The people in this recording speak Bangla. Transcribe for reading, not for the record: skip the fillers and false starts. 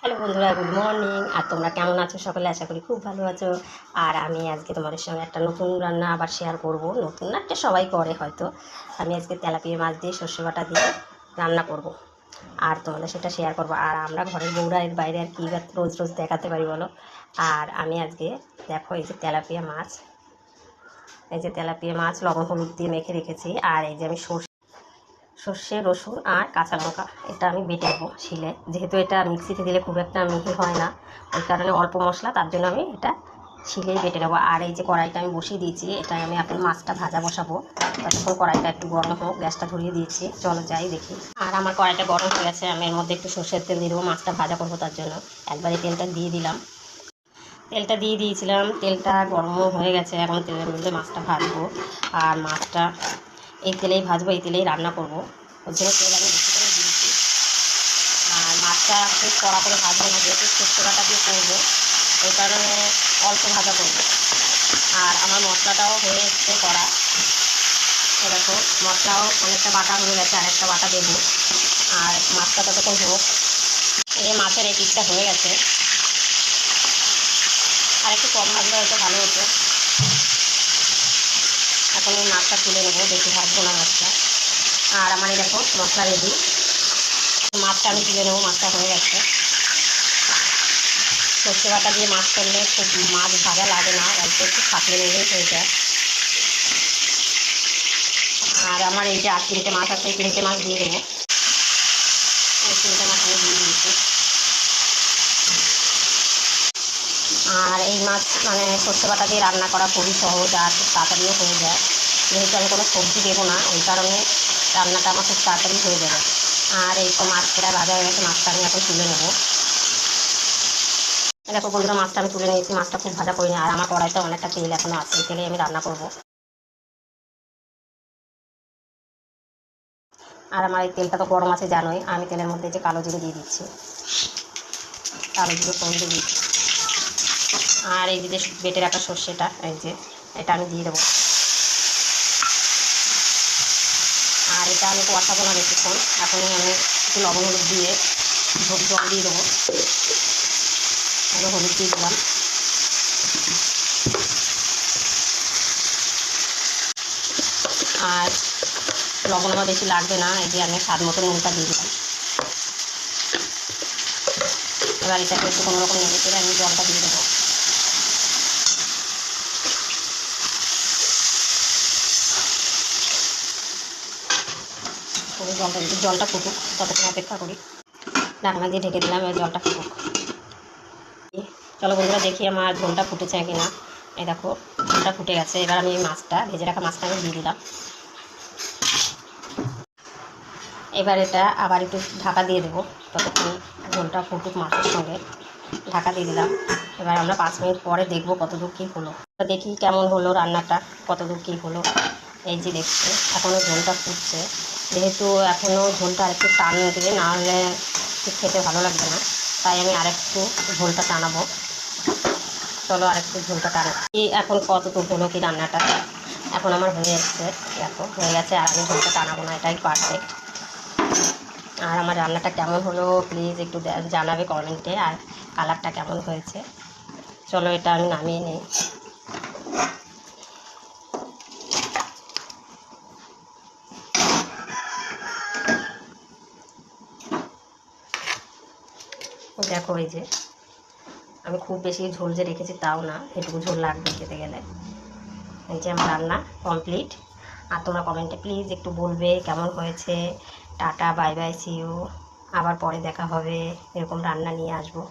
হ্যালো বন্ধুরা, গুড মর্নিং। আর তোমরা কেমন আছো? সকলে আশা করি খুব ভালো আছো। আর আমি আজকে তোমাদের সঙ্গে একটা নতুন রান্না আবার শেয়ার করব। নতুন না, একটা সবাই করে হয়তো। আমি আজকে তেলাপিয়া মাছ দিয়ে সর্ষে বাটা দিয়ে রান্না করব, আর তোমাদের সেটা শেয়ার করব। আর আমরা ঘরের বউরা এর বাইরে আর কী রোজ রোজ দেখাতে পারি বলো। আর আমি আজকে দেখো, এই যে তেলাপিয়া মাছ, লবণ হলুদ দিয়ে মেখে রেখেছি। আর এই যে আমি সর্ষে, রসুন আর কাঁচা লঙ্কা এটা আমি বেটে নেবো শিলে। যেহেতু এটা মিক্সিতে দিলে খুব একটা মিহি হয় না, ওই কারণে অল্প মশলা, তার জন্য আমি এটা শিলেই বেটে নেবো। আর এই যে কড়াইটা আমি বসিয়ে দিয়েছি, এটাই আমি এখন মাছটা ভাজা বসাবো। ততক্ষণ কড়াইটা একটু গরম হোক, গ্যাসটা ধরিয়ে দিয়েছি, চলো যাই দেখি। আর আমার কড়াইটা গরম হয়ে গেছে, আমি এর মধ্যে একটু সর্ষের তেল দিয়ে দেবো। মাছটা ভাজা করবো, তার জন্য একবারে তেলটা দিয়ে দিলাম। তেলটা দিয়ে দিয়েছিলাম, তেলটা গরম হয়ে গেছে। এখন তেলের মধ্যে মাছটা ভাজবো। আর মাছটা এই তেলেই ভাজবো, এই তেলেই রান্না করবো, ওই জন্য তেল আমি বেশি করে দিয়েছি। আর মাছটা খুব কড়া করে ভাজবো না, যেহেতু সর্ষে বাটা দিয়ে করবো, ওই কারণে অল্প ভাজা করবো। আর আমার মশলাটাও হয়ে এসছে কড়া, দেখো মশলাও অনেকটা বাটা হয়ে গেছে, আরেকটা বাটা দেবো। আর মাছটা ততক্ষণ হোক। এই মাছের এই পিসটা হয়ে গেছে, আর একটু কম ভাজলে হয়তো ভালো হতো। এখন এই মাছটা তুলে নেবো, বেশি ভাজবো না মাছটা। আর আমার এই দেখো মশলা রেডি, মাছটা আমি তুলে নেবো। মাছটা হয়ে গেছে। সর্ষে বাটা দিয়ে মাছ করলে খুব মাছ ভাজা লাগে না, অল্প একটু থাকলে নিলেই হয়ে যায়। আর আমার এই যে আর 3টে মাছ আছে, এই 3টে মাছ দিয়ে দেবো। এই 3টে মাছ আমি দিয়ে দিয়েছি। আর এই মাছ মানে সর্ষে বাটা দিয়ে রান্না করা খুবই সহজ, আর খুব তাড়াতাড়িও হয়ে যায়। যেহেতু আমি কোনো সবজি দেবো না, ওই কারণে রান্নাটা আমার খুব তাড়াতাড়ি হয়ে যাবে। আর এই তো মাছ প্রায় ভাজা হয়ে গেছে, মাছটা আমি এখন তুলে নেবো। দেখো বন্ধুরা, মাছটা আমি তুলে নিয়েছি। মাছটা খুব ভাজা করিনি, আর আমার কড়াইতে অনেকটা তেল এখনও আছে, এই তেলেই আমি রান্না করবো। আর আমার এই তেলটা তো গরম আছে জানোই, আমি তেলের মধ্যে যে কালো জিরে দিয়ে দিচ্ছি, কালো জিরে ফোড়ন দিয়ে দিচ্ছি। আর এই যে বেটে রাখা সর্ষেটা, এই যে এটা আমি দিয়ে দেবো। আর এটা আমি কষাবো না বেশিক্ষণ, এখনই আমি একটু লবণ হলুদ দিয়ে জল দিয়ে দেবো। হলুদ দিয়ে দিলাম। আর লবণ আমার বেশি লাগবে না, এই যে আমি স্বাদ মতো নুনটা দিয়ে দিলাম। এবার এটাকে একটু কোনোরকম নেড়ে চেড়ে আমি জলটা দিয়ে দেবো। জলটা ফুটুক, ততক্ষণ অপেক্ষা করি। ঢাকনা দিয়ে ঢেকে দিলাম, এবার জলটা ফুটুক। চলো বন্ধুরা, দেখি আমার ঝোলটা ফুটেছে কিনা। এই দেখো ঝোলটা ফুটে গেছে। এবার আমি এই মাছটা, ভেজে রাখা মাছটা আমি দিয়ে দিলাম। এবার এটা আবার একটু ঢাকা দিয়ে দেবো, ততক্ষণ ঝোলটা ফুটুক মাছের সঙ্গে। ঢাকা দিয়ে দিলাম। এবার আমরা 5 মিনিট পরে দেখবো কতদূর কী হলো। দেখি কেমন হলো রান্নাটা, কতদূর কী হলো। এই যে দেখছি এখনও ঝোলটা ফুটছে। যেহেতু এখনও ঝোলটা আরেকটু টান দেবে, না হলে ঠিক খেতে ভালো লাগবে না, তাই আমি আরেকটু ঝোলটা টানাবো। চলো আরেকটু ঝোলটা টানা। এখন কতটুকু হলো কি রান্নাটা, এখন আমার হয়ে যাচ্ছে, দেখো হয়ে গেছে। আর আমি ঝোলটা টানাবো না, এটাই পারফেক্ট। আর আমার রান্নাটা কেমন হলো প্লিজ একটু জানাবে কমেন্টে, আর কালারটা কেমন হয়েছে। চলো এটা আমি নামিয়ে নিই। দেখো এই যে আমি খুব বেশি ঝোল যে রেখেছি তাও না, এটুকু ঝোল লাগবে খেতে গেলে। এই যে আমার রান্না কমপ্লিট। আর তোমরা কমেন্টে প্লিজ একটু বলবে কেমন হয়েছে। Tata, bye bye, see you. আবার পরে দেখা হবে, এরকম রান্না নিয়ে আসবো।